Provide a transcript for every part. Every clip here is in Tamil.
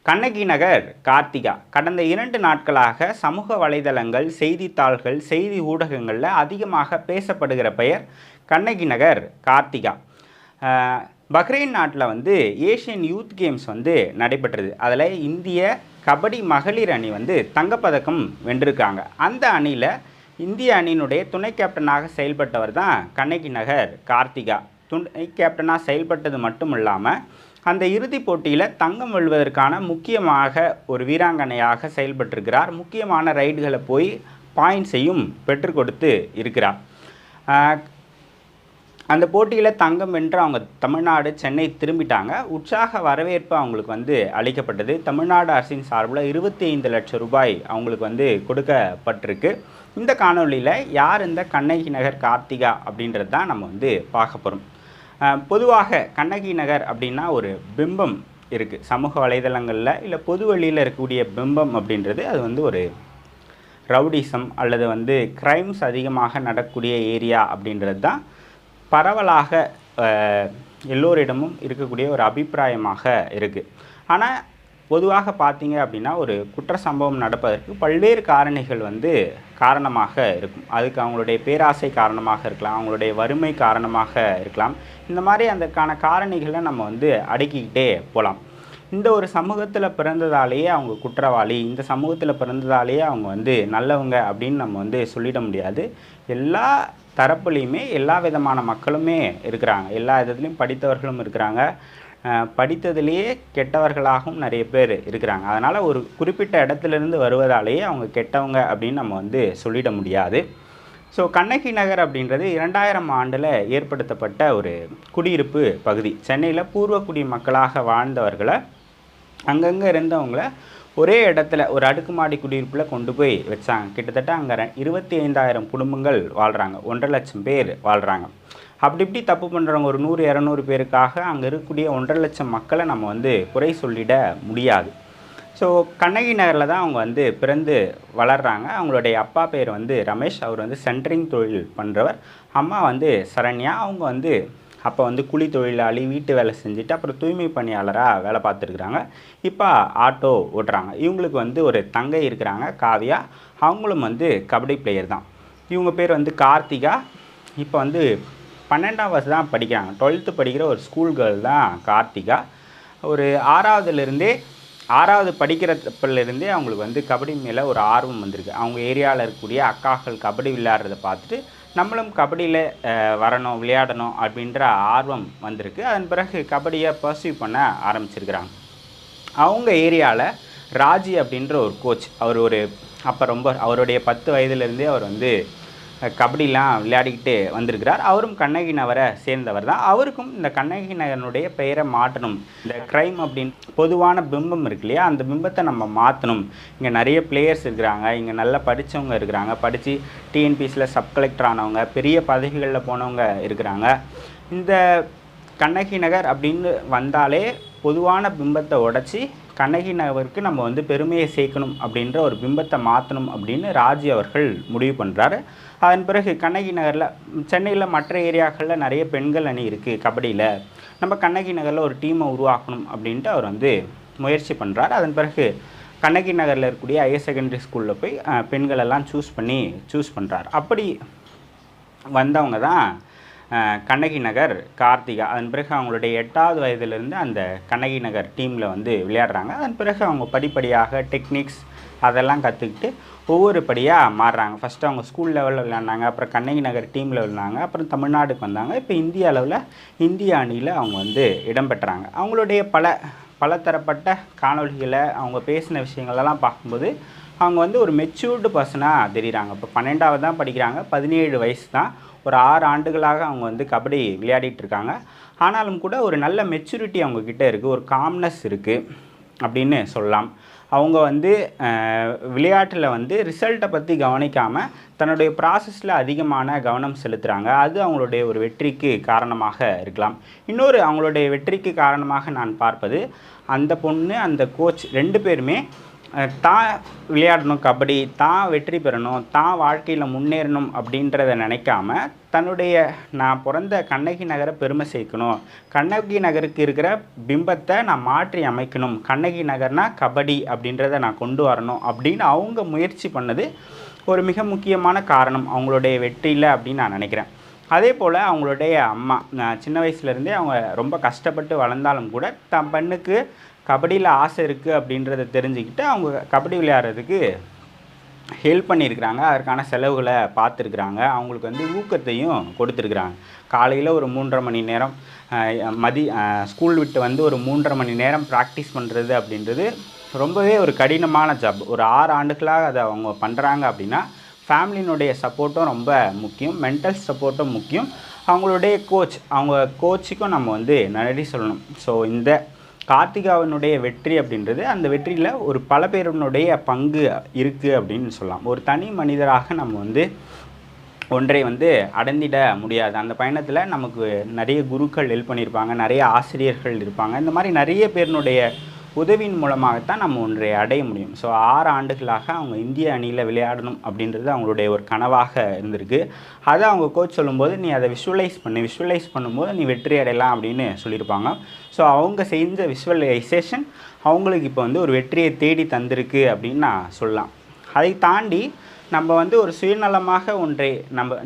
கண்ணகி நகர் கார்த்திகா கடந்த 2 நாட்களாக சமூக வலைதளங்கள், செய்தித்தாள்கள், செய்தி ஊடகங்களில் அதிகமாக பேசப்படுகிற பெயர் கண்ணகி நகர் கார்த்திகா. பஹ்ரைன் நாட்டில் ஏஷியன் யூத் கேம்ஸ் நடைபெற்றது. அதில் இந்திய கபடி மகளிர் அணி தங்கப்பதக்கம் வென்றிருக்காங்க. அந்த அணியில் இந்திய அணியினுடைய துணை கேப்டனாக செயல்பட்டவர் தான் கண்ணகி நகர் கார்த்திகா. துணை கேப்டனாக செயல்பட்டது மட்டும் இல்லாமல் அந்த இறுதிப் போட்டியில் தங்கம் வெல்வதற்கான முக்கியமாக ஒரு வீராங்கனையாக செயல்பட்டிருக்கிறார். முக்கியமான ரைடுகளை போய் பாயிண்ட்ஸையும் பெற்றுக் கொடுத்து இருக்கிறார். அந்த போட்டியில் தங்கம் வென்று அவங்க தமிழ்நாடு, சென்னை திரும்பிட்டாங்க. உற்சாக வரவேற்பு அவங்களுக்கு அளிக்கப்பட்டது. தமிழ்நாடு அரசின் சார்பில் 25 லட்சம் ரூபாய் அவங்களுக்கு கொடுக்கப்பட்டிருக்கு. இந்த காணொலியில் யார் இந்த கண்ணகி நகர் கார்த்திகா அப்படின்றது தான் நம்ம பார்க்க போகிறோம். பொதுவாக கண்ணகி நகர் அப்படின்னா ஒரு பிம்பம் இருக்குது சமூக வலைதளங்களில், இல்லை பொது வழியில் இருக்கக்கூடிய பிம்பம் அப்படின்றது அது ஒரு ரவுடிசம் அல்லது க்ரைம்ஸ் அதிகமாக நடக்கக்கூடிய ஏரியா அப்படின்றது தான் பரவலாக எல்லோரிடமும் இருக்கக்கூடிய ஒரு அபிப்பிராயமாக இருக்குது. ஆனால் பொதுவாக பார்த்தீங்க அப்படின்னா ஒரு குற்ற சம்பவம் நடப்பதற்கு பல்வேறு காரணிகள் காரணமாக இருக்கும். அதுக்கு அவங்களுடைய பேராசை காரணமாக இருக்கலாம், அவங்களுடைய வறுமை காரணமாக இருக்கலாம். இந்த மாதிரி அதற்கான காரணிகளை நம்ம அடுக்கிக்கிட்டே போகலாம். இந்த ஒரு சமூகத்தில் பிறந்ததாலேயே அவங்க குற்றவாளி, இந்த சமூகத்தில் பிறந்ததாலேயே அவங்க நல்லவங்க அப்படின்னு நம்ம சொல்லிட முடியாது. எல்லா தரப்புலையுமே எல்லா விதமான மக்களுமே இருக்கிறாங்க. எல்லா விதத்துலையும் படித்தவர்களும் இருக்கிறாங்க, படித்ததுலேயே கெட்டவர்களாகவும் நிறைய பேர் இருக்கிறாங்க. அதனால் ஒரு குறிப்பிட்ட இடத்துலேருந்து வருவதாலேயே அவங்க கெட்டவங்க அப்படின்னு நம்ம சொல்லிட முடியாது. ஸோ கண்ணகி நகர் அப்படின்றது 2000 ஆண்டில் ஏற்படுத்தப்பட்ட ஒரு குடியிருப்பு பகுதி. சென்னையில் பூர்வக்குடி மக்களாக வாழ்ந்தவர்களை, அங்கங்கே இருந்தவங்கள ஒரே இடத்துல ஒரு அடுக்குமாடி குடியிருப்பில் கொண்டு போய் வச்சாங்க. கிட்டத்தட்ட அங்கே 25,000 குடும்பங்கள் வாழ்கிறாங்க, 1.5 லட்சம் பேர் வாழ்கிறாங்க. அப்படி இப்படி தப்பு பண்ணுறவங்க ஒரு 100-200 பேருக்காக அங்கே இருக்கக்கூடிய 1.5 லட்சம் மக்களை நம்ம குறை சொல்லிட முடியாது. ஸோ கண்ணகி நகரில் தான் அவங்க பிறந்து வளர்கிறாங்க. அவங்களுடைய அப்பா பேர் ரமேஷ். அவர் சென்ட்ரிங் தொழில் பண்ணுறவர். அம்மா சரண்யா. அவங்க அப்போ கூலி தொழிலாளி, வீட்டு வேலை செஞ்சுட்டு அப்புறம் தூய்மை பணியாளராக வேலை பார்த்துருக்குறாங்க. இப்போ ஆட்டோ ஓட்டுறாங்க. இவங்களுக்கு ஒரு தங்கை இருக்கிறாங்க, காவியா. அவங்களும் கபடி பிளேயர் தான். இவங்க பேர் கார்த்திகா. இப்போ 12ஆம் வகுப்பு தான் படிக்கிறாங்க. 12th படிக்கிற ஒரு ஸ்கூல் கேர்ள் தான் கார்த்திகா. ஒரு 6வது படிக்கிறப்பலேருந்தே அவங்களுக்கு கபடி மேலே ஒரு ஆர்வம் வந்திருக்கு. அவங்க ஏரியாவில் இருக்கக்கூடிய அக்காக்கள் கபடி விளையாடுறத பார்த்துட்டு நம்மளும் கபடியில் வரணும், விளையாடணும் அப்படின்ற ஆர்வம் வந்திருக்கு. அதன் பிறகு கபடியை பர்சியூ பண்ண ஆரம்பிச்சிருக்கிறாங்க. அவங்க ஏரியாவில் ராஜி அப்படின்ற ஒரு கோச், அவர் அப்போ அவருடைய 10 வயதுலேருந்தே அவர் கபடிலாம் விளையாடிக்கிட்டு வந்திருக்கிறார். அவரும் கண்ணகி நகரை சேர்ந்தவர் தான். அவருக்கும் இந்த கண்ணகி நகரனுடைய பெயரை மாற்றணும், இந்த க்ரைம் அப்படின்னு பொதுவான பிம்பம் இருக்கு இல்லையா, அந்த பிம்பத்தை நம்ம மாற்றணும். இங்கே நிறைய பிளேயர்ஸ் இருக்கிறாங்க, இங்கே நல்லா படித்தவங்க இருக்கிறாங்க, படித்து டிஎன்பிசியில் சப் கலெக்டர் ஆனவங்க, பெரிய பதவிகளில் போனவங்க இருக்கிறாங்க. இந்த கண்ணகி நகர் அப்படின்னு வந்தாலே பொதுவான பிம்பத்தை உடச்சி கண்ணகி நகருக்கு நம்ம பெருமையை சேர்க்கணும் அப்படின்ற ஒரு பிம்பத்தை மாற்றணும் அப்படின்னு ராஜி அவர்கள் முடிவு பண்ணுறாரு. அதன் பிறகு கண்ணகி நகரில், சென்னையில் மற்ற ஏரியாக்களில் நிறைய பெண்கள் அணி இருக்குது கபடியில், நம்ம கண்ணகி நகரில் ஒரு டீமை உருவாக்கணும் அப்படின்ட்டு அவர் முயற்சி பண்ணுறாரு. அதன் பிறகு கண்ணகி நகரில் இருக்கக்கூடிய ஹையர் செகண்டரி ஸ்கூலில் போய் பெண்களெல்லாம் சூஸ் பண்ணுறாரு. அப்படி வந்தவங்க தான் கண்ணகி நகர் கார்த்திகா. அதன் பிறகு அவங்களுடைய 8வது வயதிலிருந்து அந்த கண்ணகி நகர் டீமில் விளையாடுறாங்க. அதன் பிறகு அவங்க படிப்படியாக டெக்னிக்ஸ் அதெல்லாம் கற்றுக்கிட்டு ஒவ்வொரு படியாக மாறுறாங்க. ஃபஸ்ட்டு அவங்க ஸ்கூல் லெவலில் விளையாண்டாங்க, அப்புறம் கண்ணகி நகர் டீமில் விளையாண்டாங்க, அப்புறம் தமிழ்நாடுக்கு வந்தாங்க. இப்போ இந்திய அளவில் இந்திய அணியில் அவங்க இடம்பெற்றாங்க. அவங்களுடைய பலதரப்பட்ட காணொலிகளை, அவங்க பேசின விஷயங்களெல்லாம் பார்க்கும்போது அவங்க ஒரு மெச்சூர்டு பர்சனாக தெரியுறாங்க. இப்போ 12வது தான் படிக்கிறாங்க, 17 வயசு தான். ஒரு 6 ஆண்டுகளாக அவங்க கபடி விளையாடிட்டு இருக்காங்க. ஆனாலும் கூட ஒரு நல்ல மெச்சூரிட்டி அவங்கக்கிட்ட இருக்குது, ஒரு காம்னஸ் இருக்குது அப்படின்னு சொல்லலாம். அவங்க விளையாட்டில் ரிசல்ட்டை பற்றி கவனிக்காமல் தன்னுடைய ப்ராசஸில் அதிகமான கவனம் செலுத்துகிறாங்க. அது அவங்களுடைய ஒரு வெற்றிக்கு காரணமாக இருக்கலாம். இன்னொரு அவங்களுடைய வெற்றிக்கு காரணமாக நான் பார்ப்பது, அந்த பொண்ணு, அந்த கோச் 2 பேருமே தான் விளையாடணும் கபடி, தான் வெற்றி பெறணும், தான் வாழ்க்கையில் முன்னேறணும் அப்படின்றத நினைக்காம தன்னுடைய நான் பிறந்த கண்ணகி நகரை பெருமை சேர்க்கணும், கண்ணகி நகருக்கு இருக்கிற பிம்பத்தை நான் மாற்றி அமைக்கணும், கண்ணகி நகர்னால் கபடி அப்படின்றத நான் கொண்டு வரணும் அப்படின்னு அவங்க முயற்சி பண்ணது ஒரு மிக முக்கியமான காரணம் அவங்களுடைய வெற்றியில் அப்படின்னு நான் நினைக்கிறேன். அதே போல் அவங்களுடைய அம்மா சின்ன வயசுலேருந்தே அவங்க ரொம்ப கஷ்டப்பட்டு வளர்ந்தாலும் கூட தன் பெண்ணுக்கு கபடியில் ஆசை இருக்குது அப்படின்றத தெரிஞ்சுக்கிட்டு அவங்க கபடி விளையாடுறதுக்கு ஹெல்ப் பண்ணியிருக்கிறாங்க. அதற்கான செலவுகளை பார்த்துருக்குறாங்க. அவங்களுக்கு வந்து ஊக்கத்தையும் கொடுத்துருக்குறாங்க. காலையில் ஒரு 3:30 மணி நேரம், ஸ்கூல் விட்டு வந்து ஒரு 3:30 மணி நேரம் ப்ராக்டிஸ் பண்ணுறது அப்படின்றது ரொம்பவே ஒரு கடினமான ஜாப். ஒரு 6 ஆண்டுகளாக அதை அவங்க பண்ணுறாங்க அப்படின்னா ஃபேமிலியினுடைய சப்போர்ட்டும் ரொம்ப முக்கியம், மென்டல் சப்போர்ட்டும் முக்கியம். அவங்களுடைய அவங்க கோச்சுக்கும் நம்ம வந்து நன்றி சொல்லணும். ஸோ இந்த கார்த்திகாவினுடைய வெற்றி அப்படின்றது அந்த வெற்றியில் ஒரு பல பேருனுடைய பங்கு இருக்குது அப்படின்னு சொல்லலாம். ஒரு தனி மனிதராக நம்ம வந்து ஒன்றை வந்து அடைந்திட முடியாது. அந்த பயணத்தில் நமக்கு நிறைய குருக்கள் ஹெல்ப் பண்ணியிருப்பாங்க, நிறைய ஆசிரியர்கள் இருப்பாங்க. இந்த மாதிரி நிறைய பேருனுடைய உதவியின் மூலமாகத்தான் நம்ம ஒன்றை அடைய முடியும். ஸோ 6 ஆண்டுகளாக அவங்க இந்திய அணியில் விளையாடணும் அப்படின்றது அவங்களுடைய ஒரு கனவாக இருந்திருக்கு. அதை அவங்க கோச் சொல்லும்போது நீ அதை விஷுவலைஸ் பண்ணும்போது நீ வெற்றி அடையலாம் அப்படின்னு சொல்லியிருப்பாங்க. ஸோ அவங்க செஞ்ச விஷுவலைசேஷன் அவங்களுக்கு இப்போ வந்து ஒரு வெற்றியை தேடி தந்திருக்கு அப்படின்னு நான் சொல்லலாம். அதை தாண்டி நம்ம வந்து ஒரு சுயநலமாக ஒன்றை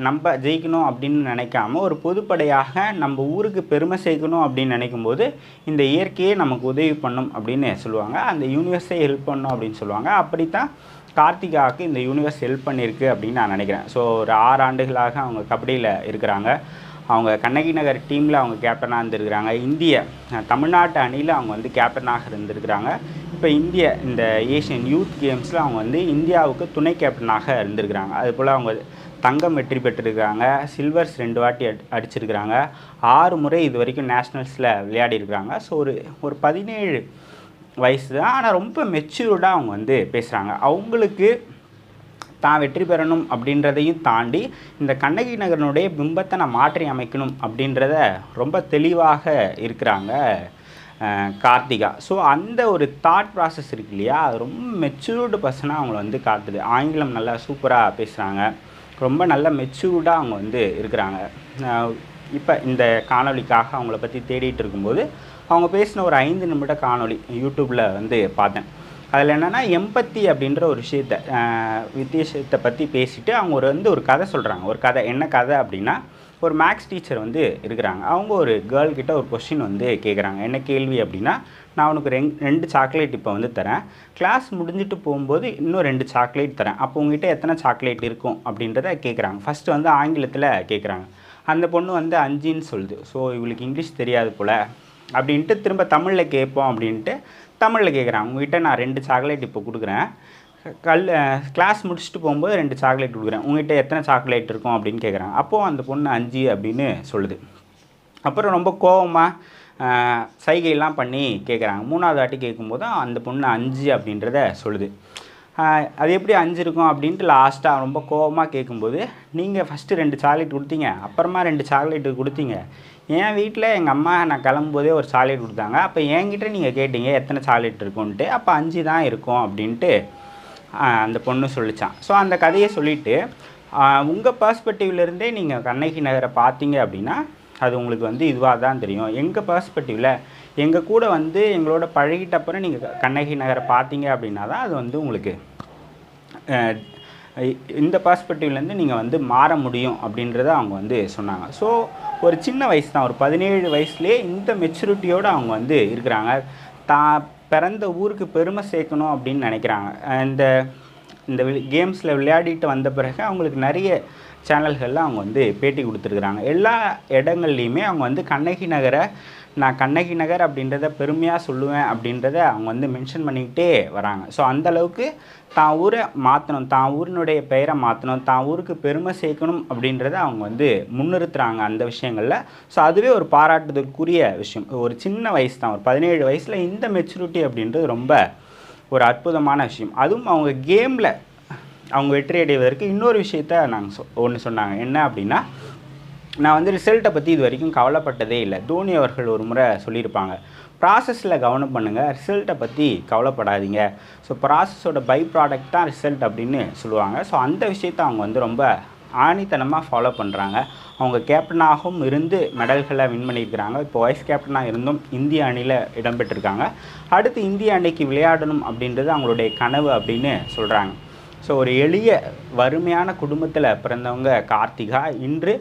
நம்ம ஜெயிக்கணும் அப்படின்னு நினைக்காம ஒரு பொதுப்படையாக நம்ம ஊருக்கு பெருமை சேர்க்கணும் அப்படின்னு நினைக்கும்போது இந்த இயற்கையே நமக்கு உதவி பண்ணும் அப்படின்னு சொல்லுவாங்க. அந்த யூனிவர்ஸை ஹெல்ப் பண்ணும் அப்படின்னு சொல்லுவாங்க. அப்படித்தான் கார்த்திகாவுக்கு இந்த யூனிவர்ஸ் ஹெல்ப் பண்ணியிருக்கு அப்படின்னு நான் நினைக்கிறேன். ஸோ ஒரு 6 ஆண்டுகளாக அவங்க கபடியில் இருக்கிறாங்க. அவங்க கண்ணகி நகர் டீமில் அவங்க கேப்டனாக இருந்திருக்கிறாங்க. தமிழ்நாட்டு அணியில் அவங்க வந்து கேப்டனாக இருந்திருக்கிறாங்க. இப்போ இந்த ஏஷியன் யூத் கேம்ஸில் அவங்க வந்து இந்தியாவுக்கு துணை கேப்டனாக இருந்திருக்கிறாங்க. அதுபோல் அவங்க தங்கம் வெற்றி பெற்றிருக்கிறாங்க, சில்வர்ஸ் 2 வாட்டி அடிச்சிருக்கிறாங்க, 6 முறை இது வரைக்கும் நேஷ்னல்ஸில் விளையாடிருக்கிறாங்க. ஸோ ஒரு 17 வயசு தான், ஆனால் ரொம்ப மெச்சூர்டாக அவங்க வந்து பேசுகிறாங்க. அவங்களுக்கு தான் வெற்றி பெறணும் அப்படின்றதையும் தாண்டி இந்த கண்ணகி நகரனுடைய பிம்பத்தை நான் மாற்றி அமைக்கணும் அப்படின்றத ரொம்ப தெளிவாக இருக்கிறாங்க கார்த்திகா. ஸோ அந்த ஒரு தாட் ப்ராசஸ் இருக்கு இல்லையா, அது ரொம்ப மெச்சூர்டு பர்சனாக அவங்கள வந்து காட்டுது. ஆங்கிலம் நல்லா சூப்பராக பேசுகிறாங்க, ரொம்ப நல்ல மெச்சூர்டாக அவங்க வந்து இருக்கிறாங்க. இப்போ இந்த காணொலிக்காக அவங்கள பற்றி தேடிட்டு இருக்கும்போது அவங்க பேசின ஒரு 5 நிமிட காணொலி யூடியூப்பில் வந்து பார்த்தேன். அதில் என்னென்னா எம்பத்தி அப்படின்ற ஒரு விஷயத்தை பற்றி பேசிவிட்டு அவங்க ஒரு கதை சொல்கிறாங்க. ஒரு கதை என்ன கதை அப்படின்னா, ஒரு மேக்ஸ் டீச்சர் வந்து இருக்கிறாங்க. அவங்க ஒரு கேர்ள்கிட்ட ஒரு கொஸ்டின் வந்து கேட்குறாங்க. என்ன கேள்வி அப்படின்னா, நான் உனக்கு 2 சாக்லேட் இப்போ வந்து தரேன், கிளாஸ் முடிஞ்சிட்டு போகும்போது இன்னும் 2 சாக்லேட் தரேன், அப்போ உங்ககிட்ட எத்தனை சாக்லேட் இருக்கும் அப்படின்றத கேட்குறாங்க. ஃபஸ்ட்டு வந்து ஆங்கிலத்தில் கேட்குறாங்க. அந்த பொண்ணு வந்து 5ன்னு சொல்லுது. ஸோ இவளுக்கு இங்கிலீஷ் தெரியாது போல் அப்படின்ட்டு திரும்ப தமிழில் கேட்போம் அப்படின்ட்டு தமிழில் கேட்குறாங்க. உங்ககிட்ட நான் 2 சாக்லேட் இப்போ கொடுக்குறேன், கிளாஸ் முடிச்சுட்டு போகும்போது 2 சாக்லேட் கொடுக்குறேன், உங்கள்கிட்ட எத்தனை சாக்லேட் இருக்கும் அப்படின்னு கேட்குறாங்க. அப்போது அந்த பொண்ணு 5 அப்படின்னு சொல்லுது. அப்புறம் ரொம்ப கோபமாக சைகையெல்லாம் பண்ணி கேட்குறாங்க. 3வது வாட்டி கேட்கும்போது அந்த பொண்ணு 5 அப்படின்றத சொல்லுது. அது எப்படி 5 இருக்கும் அப்படின்ட்டு லாஸ்ட்டாக ரொம்ப கோபமாக கேட்கும்போது, நீங்கள் ஃபஸ்ட்டு 2 சாக்லேட் கொடுத்தீங்க, அப்புறமா 2 சாக்லேட்டு கொடுத்தீங்க, என் வீட்டில் எங்கள் அம்மா நான் கிளம்பும்போதே ஒரு சாக்லேட் கொடுத்தாங்க, அப்போ என்கிட்ட நீங்கள் கேட்டீங்க எத்தனை சாக்லேட் இருக்குன்ட்டு, அப்போ 5 தான் இருக்கும் அப்படின்ட்டு அந்த பொண்ணு சொல்லிச்சான். ஸோ அந்த கதையை சொல்லிவிட்டு உங்கள் பர்ஸ்பெக்டிவ்லேருந்தே நீங்கள் கண்ணகி நகரை பார்த்தீங்க அப்படின்னா அது உங்களுக்கு வந்து இதுவாக தான் தெரியும். எங்கள் பர்ஸ்பெக்டிவில் எங்கள் கூட வந்து எங்களோட பழகிட்டப்புறம் நீங்கள் கண்ணகி நகரை பார்த்தீங்க அப்படின்னா தான் அது வந்து உங்களுக்கு இந்த பர்ஸ்பெக்டிவ்லேருந்து நீங்கள் வந்து மாற முடியும் அப்படின்றத அவங்க வந்து சொன்னாங்க. ஸோ ஒரு சின்ன வயசு தான், ஒரு 17 வயசுலேயே இந்த மெச்சூரிட்டியோடு அவங்க வந்து இருக்கிறாங்க. தான் பிறந்த ஊருக்கு பெருமை சேர்க்கணும் அப்படின்னு நினைக்கிறாங்க. இந்த கேம்ஸில் விளையாடிட்டு வந்த பிறகு அவங்களுக்கு நிறைய சேனல்களில் அவங்க வந்து பேட்டி கொடுத்துருக்குறாங்க. எல்லா இடங்கள்லையுமே அவங்க வந்து நான் கண்ணகி நகர் அப்படின்றத பெருமையாக சொல்லுவேன் அப்படின்றத அவங்க வந்து மென்ஷன் பண்ணிக்கிட்டே வராங்க. ஸோ அந்தளவுக்கு தான் ஊரை மாற்றணும், தான் ஊரினுடைய பெயரை மாற்றணும், தான் ஊருக்கு பெருமை சேர்க்கணும் அப்படின்றத அவங்க வந்து முன்னிறுத்துகிறாங்க அந்த விஷயங்களில். ஸோ அதுவே ஒரு பாராட்டுதற்குரிய விஷயம். ஒரு சின்ன வயசு தான், ஒரு 17 வயசில் இந்த மெச்சூரிட்டி அப்படின்றது ரொம்ப ஒரு அற்புதமான விஷயம். அதுவும் அவங்க கேமில் அவங்க வெற்றி அடைவதற்கு இன்னொரு விஷயத்த ஒன்று சொன்னாங்க. என்ன அப்படின்னா, நான் வந்து ரிசல்ட்டை பற்றி இது வரைக்கும் கவலைப்பட்டதே இல்லை. தோனி அவர்கள் ஒரு முறை சொல்லியிருப்பாங்க, ப்ராசஸில் கவனம் பண்ணுங்கள், ரிசல்ட்டை பற்றி கவலைப்படாதீங்க. ஸோ ப்ராசஸோட பை ப்ராடக்ட் தான் ரிசல்ட் அப்படின்னு சொல்லுவாங்க. ஸோ அந்த விஷயத்தை அவங்க வந்து ரொம்ப ஆணித்தனமாக ஃபாலோ பண்ணுறாங்க. அவங்க கேப்டனாகவும் இருந்து மெடல்களை வின் பண்ணியிருக்கிறாங்க. இப்போ வைஸ் கேப்டனாக இருந்தும் இந்திய அணியில் இடம்பெற்றிருக்காங்க. அடுத்து இந்திய அணிக்கு விளையாடணும் அப்படின்றது அவங்களுடைய கனவு அப்படின்னு சொல்கிறாங்க. ஸோ ஒரு எளிய வறுமையான குடும்பத்தில் பிறந்தவங்க கார்த்திகா இன்று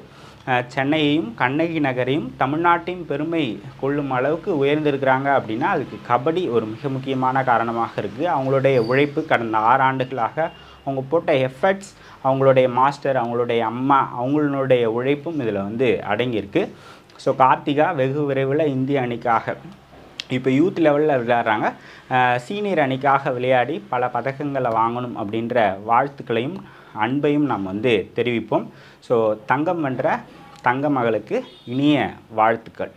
சென்னையையும் கண்ணகி நகரையும் தமிழ்நாட்டின் பெருமை கொள்ளும் அளவுக்கு உயர்ந்திருக்கிறாங்க அப்படின்னா அதுக்கு கபடி ஒரு மிக முக்கியமான காரணமாக இருக்குது. அவங்களுடைய உழைப்பு கடந்த 6 ஆண்டுகளாக அவங்க போட்ட எஃபர்ட்ஸ், அவங்களுடைய மாஸ்டர், அவங்களுடைய அம்மா, அவங்களுடைய உழைப்பும் இதில் வந்து அடங்கியிருக்கு. ஸோ கார்த்திகா வெகு விரைவில் இந்திய அணிக்காக இப்போ யூத் லெவலில் விளையாடுறாங்க, சீனியர் அணிக்காக விளையாடி பல பதக்கங்களை வாங்கணும் அப்படின்ற வாழ்த்துக்களையும் அன்பையும் நாம் வந்து தெரிவிப்போம். ஸோ தங்கம் வென்ற தங்க மகளுக்கு இனிய வாழ்த்துக்கள்.